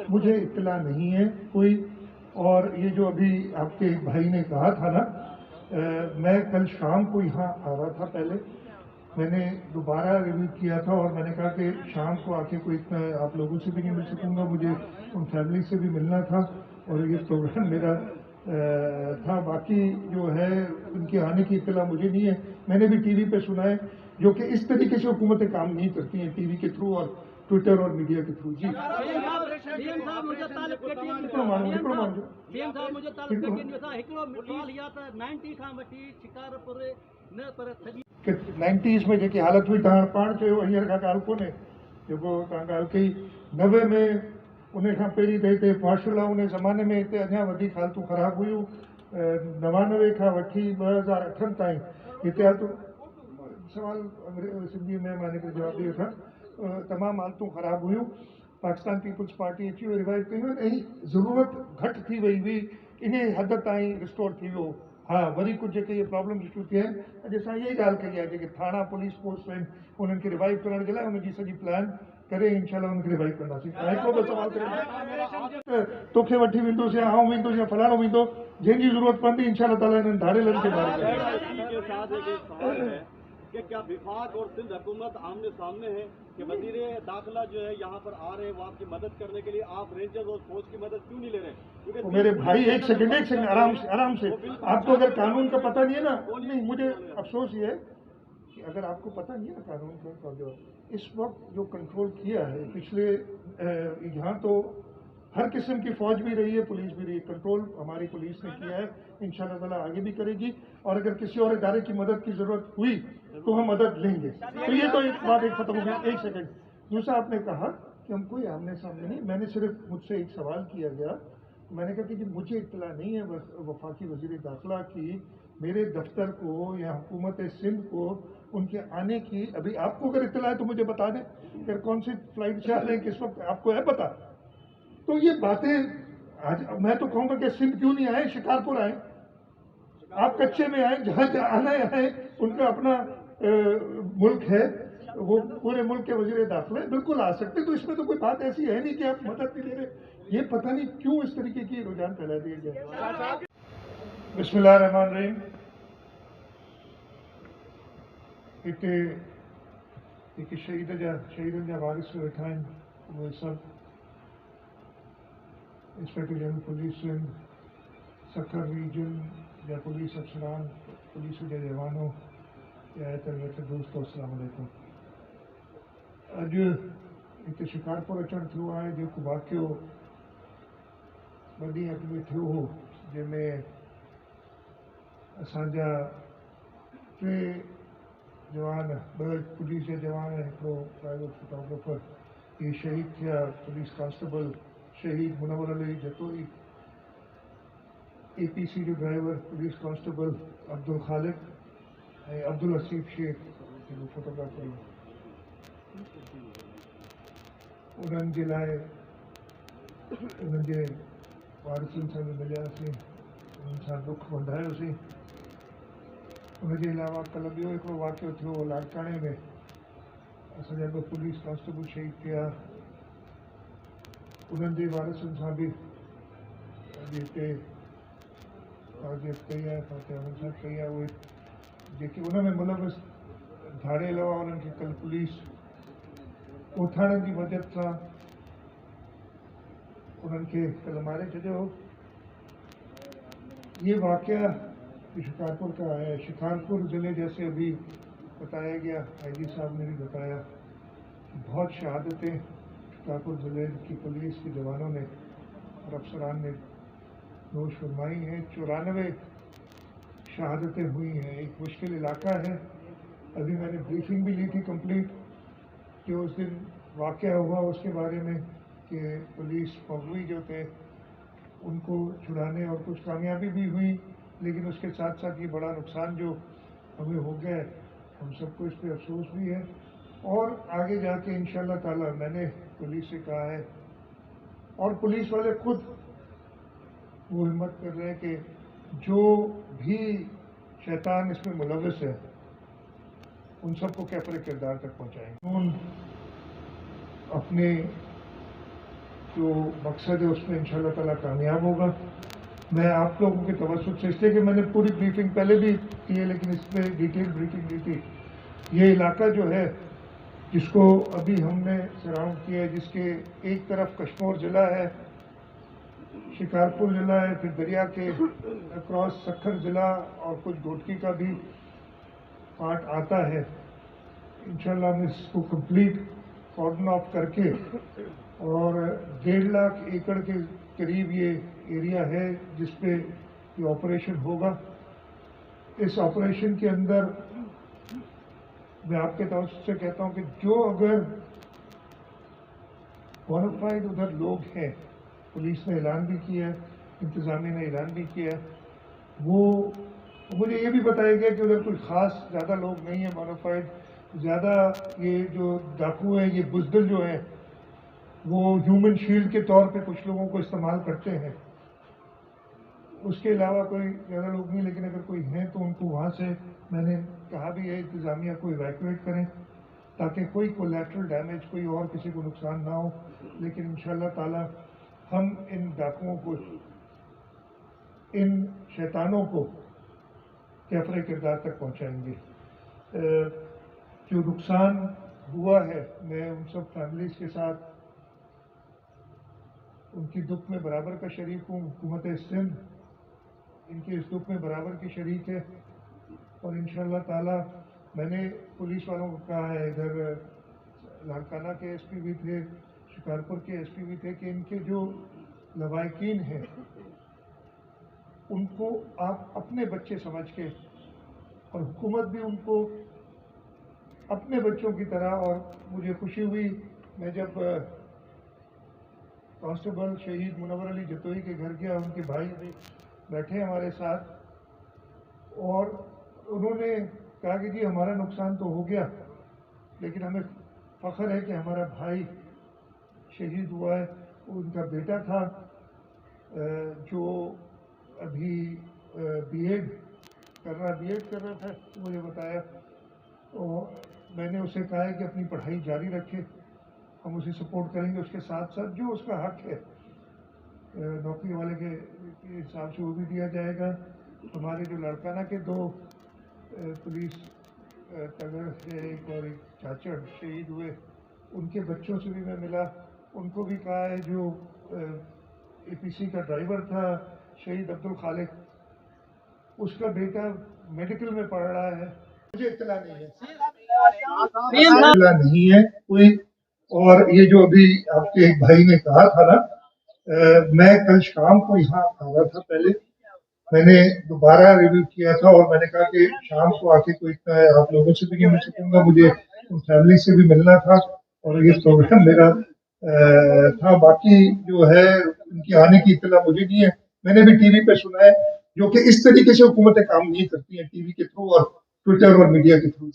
मुझे इत्तला नहीं है कोई। और ये जो अभी आपके भाई ने कहा था ना, मैं कल शाम को यहाँ आ रहा था, पहले मैंने दोबारा रिव्यू किया था और मैंने कहा कि शाम को आके कोई इतना आप लोगों से भी नहीं मिल सकूँगा, मुझे उन फैमिली से भी मिलना था और ये प्रोग्राम मेरा था। बाकी जो है उनके आने की इत्तला मुझे नहीं है। मैंने भी टीवी पे सुना है, जो कि इस तरीके से हुकूमतें काम नहीं करती हैं टीवी के थ्रू और ट्विटर और मीडिया के थ्रू। जी कि 90s में जेकी हालत हुई तव्हां पाण चयो हींअर खां ॻाल्हि कोन्हे, जेको तव्हां ॻाल्हि कई 90 में उन खां पहिरीं त हिते माशाल्लाह उन ज़माने में हिते अञा वधीक हालतूं ख़राब हुयूं। 99 खां वठी 2008 ताईं हिते हालतूं सवाल सिंधी में मां हिनखे जवाबु ॾेई वठां, तमामु हालतूं ख़राब हुयूं। पाकिस्तान पीपल्स पार्टी अची वियो, रिवाइव कयूं ऐं ज़रूरत घटि थी वई हुई, इन हद ताईं रिस्टोर थी वियो। हाँ, वरी कुछ जेके ये प्रॉब्लम इशू थिया आहिनि, अॼु असां इहा ई ॻाल्हि कई आहे जेके थाणा पुलिस पोस्ट आहिनि उन्हनि खे रिवाइव करण जे लाइ उनजी सॼी प्लान करे इंशाल्लाह उनखे रिवाइव कंदासीं। हिकिड़ो ॿ सवाल करे तोखे वठी वेंदुसि या आउं वेंदुसि या फलाणो वेंदो, जंहिंजी ज़रूरत पवंदी इंशाल्लाह ताला हिननि धाड़ेलनि खे बारे कि क्या विभाग और सिंध हुकूमत आमने सामने है कि वजीरे दाखिला जो है यहाँ पर आ रहे हैं वो आपकी मदद करने के लिए, आप रेंजर्स और फौज की मदद क्यों नहीं ले रहे? क्योंकि मेरे भाई एक सेकंड आराम से आपको अगर कानून का पता नहीं है ना, नहीं मुझे अफसोस ये है कि अगर आपको पता नहीं है ना कानून का, जो इस वक्त जो कंट्रोल किया है पिछले यहाँ तो हर किस्म की फौज भी रही है, पुलिस भी रही है, कंट्रोल हमारी पुलिस ने किया है, इंशाल्लाह ताला आगे भी करेगी। और अगर किसी और इदारे की मदद की जरूरत हुई तो हम मदद लेंगे। तो ये तो एक बात एक खत्म हो गई। एक सेकंड, दूसरा आपने कहा कि हम कोई आमने सामने नहीं, मैंने सिर्फ मुझसे एक सवाल किया गया, मैंने कहा कि मुझे इत्तला नहीं है वफाकी वजीर दाखिला की मेरे दफ्तर को या हुकूमत सिंध को उनके आने की। अभी आपको अगर इत्तला है तो मुझे बता दें कि कौन सी फ्लाइट से आ रहे हैं, किस वक्त, आपको है पता? तो ये बातें आज मैं तो कहूँगा कि सिंध क्यों नहीं आए, शिकारपुर आए, आप कच्चे में आए, जहाँ आना है उनका अपना मुल्क है, वो पूरे मुल्क के वजीर दाखिला बिल्कुल आ सकते। तो इसमें तो कोई बात ऐसी है नहीं कि आप मदद नहीं दे रहे। ये पता नहीं क्यों इस तरीके की रुझान फैला दिए गए। बिस्मिल्लाहिर्रहमानिर्रहीम। हिते शहीदनि जा वारिस वेठा आहिनि, उहे सभु inspector general police Sindh, Sukkur region या पुलिस अफसरान, पुलिस के जवानों या दोस्तों, अस्सलाम वालेकुम। अॼु हिते शिकारपुर अचणु थियो आहे, जेको वाक़ियो ॿ ॾींहं अॻु में थियो हो, जंहिंमें असांजा 3 जवान, 2 पुलिस जा जवान ऐं हिकिड़ो प्राइवेट फोटोग्राफर इहे शहीद थिया। पुलिस कांस्टेबल शहीद मुनव्वर अली जतोई, APC जो driver police constable Abdul Khalid ऐं अब्दुल हसीब शेख जेको फोटोग्राफर हो। उन्हनि जे लाइ उन्हनि जे वारिसनि सां बि मिलियासीं, उन्हनि सां दुख वंधायोसीं। उनजे अलावा कल्ह ॿियो हिकिड़ो वाक़ियो थियो लाड़काणे में, असांजा 2 पुलिस कांस्टेबल शहीद थिया, उन्हनि जे वारिसनि सां बि हिते ताज़ियत कई आहे, उन्हनि सां कई आहे। उहे जेके उन में मुलविस धाड़ियल हुआ उन्हनि खे कल्ह पुलिस ॻोठाणनि जी मदद सां उन्हनि खे कल्ह मारे छॾियो हो। ये वाक़या शिकारपुर का है। शिकारपुर ज़िले जैसे अभी बताया गया, IG साहब ने भी बताया, बहुत शहादतें शिकारपुर ज़िले की पुलिस के जवानों ने और अफसरान ने नोश फरमाई हैं। 94 शहादतें हुई हैं। एक मुश्किल इलाका है। अभी मैंने ब्रीफिंग भी ली थी कंप्लीट कि उस दिन वाक़या हुआ उसके बारे में कि पुलिस फौजी जो थे उनको छुड़ाने और कुछ कामयाबी भी हुई, लेकिन उसके साथ साथ ये बड़ा नुकसान जो हमें हो गया, हम सबको इस पर अफसोस भी है। और आगे जाके इंशाल्लाह ताला मैंने पुलिस से कहा है और पुलिस वाले खुद वो हिम्मत कर रहे हैं कि जो भी शैतान इसमें मुलविस है उन सबको कैफरे किरदार तक पहुँचाएंगे। अपने जो मकसद है उसमें इंशाल्लाह ताला कामयाब होगा। मैं आप लोगों के तवज्जुह से, इसलिए कि मैंने पूरी ब्रीफिंग पहले भी की है लेकिन इसमें डिटेल ब्रीफिंग दी थी। ये इलाका जो है जिसको अभी हमने सराउंड किया है, जिसके एक तरफ कश्मीर ज़िला है, शिकारपुर ज़िला है, फिर दरिया के अक्रॉस सखर ज़िला और कुछ घोटकी का भी पार्ट आता है। इंशाल्लाह हम इसको कंप्लीट कॉर्डन ऑफ करके और 1.5 लाख एकड़ के करीब ये एरिया है जिस पे ये ऑपरेशन होगा। इस ऑपरेशन के अंदर मैं आपके तरफ से कहता हूं कि जो अगर बोनाफाइड उधर लोग हैं, पुलिस ने ऐलान भी किया है, इंतजामिया ने ऐलान भी किया है, वो मुझे ये भी बताया गया कि उधर कोई ख़ास ज़्यादा लोग नहीं है बोनाफाइड। ज़्यादा ये जो डाकू हैं, ये बुज़दिल जो हैं, वो ह्यूमन शील्ड के तौर पे कुछ लोगों को इस्तेमाल करते हैं। उसके अलावा कोई ज़्यादा लोग नहीं, लेकिन अगर कोई हैं तो उनको वहाँ से मैंने कहा भी है इंतज़ामिया को इवैक्यूएट करें ताकि कोई कोलैटरल डैमेज, कोई और किसी को नुकसान ना हो। लेकिन इंशाल्लाह ताला हम इन डाकुओं को, इन शैतानों को कैफरे किरदार तक पहुँचाएंगे। जो नुकसान हुआ है, मैं उन सब फैमिलीज़ के साथ उनकी दुख में बराबर का शरीक हूँ। हुकूमत सिंध इनके इस दुख में बराबर की शरीक है और इंशाअल्लाह ताला मैंने पुलिस वालों को कहा है, इधर लाड़काना के एसपी भी थे, शिकारपुर के एसपी भी थे, कि इनके जो लवाहिकीन हैं उनको आप अपने बच्चे समझ के, और हुकूमत भी उनको अपने बच्चों की तरह। और मुझे खुशी हुई, मैं जब कांस्टेबल शहीद मुनव्वर अली जतोई के घर गया, उनके भाई भी बैठे हमारे साथ, और उन्होंने कहा कि जी हमारा नुकसान तो हो गया लेकिन हमें फ़ख्र है कि हमारा भाई शहीद हुआ है। उनका बेटा था जो अभी बीएड कर रहा था, मुझे बताया। और मैंने उसे कहा है कि अपनी पढ़ाई जारी रखे, हम उसे सपोर्ट करेंगे, उसके साथ साथ जो उसका हक है नौकरी वाले के हिसाब से वो भी दिया जाएगा। हमारे जो लड़काना के 2 पुलिस टगर से एक और एक चाचड़ शहीद हुए, उनके बच्चों से भी मैं मिला, उनको भी कहा है। जो एपीसी का ड्राइवर था शहीद अब्दुल खालिक, उसका बेटा मेडिकल में पढ़ रहा है। मुझे इत्तला नहीं है कोई। और ये जो अभी आपके एक भाई ने कहा था ना, मैं कल शाम को यहाँ आया था, पहले मैंने दोबारा रिव्यू किया था और मैंने कहा कि शाम को आके कोई इतना आप लोगों से भी नहीं मिल सकूंगा, मुझे उन फैमिली से भी मिलना था और ये प्रोग्राम मेरा था। बाकी जो है उनकी आने की इत्तला मुझे नहीं है। मैंने भी टीवी पे सुना है, जो कि इस तरीके से हुकूमतें काम नहीं करती हैं, टीवी के थ्रू और ट्विटर और मीडिया के थ्रू।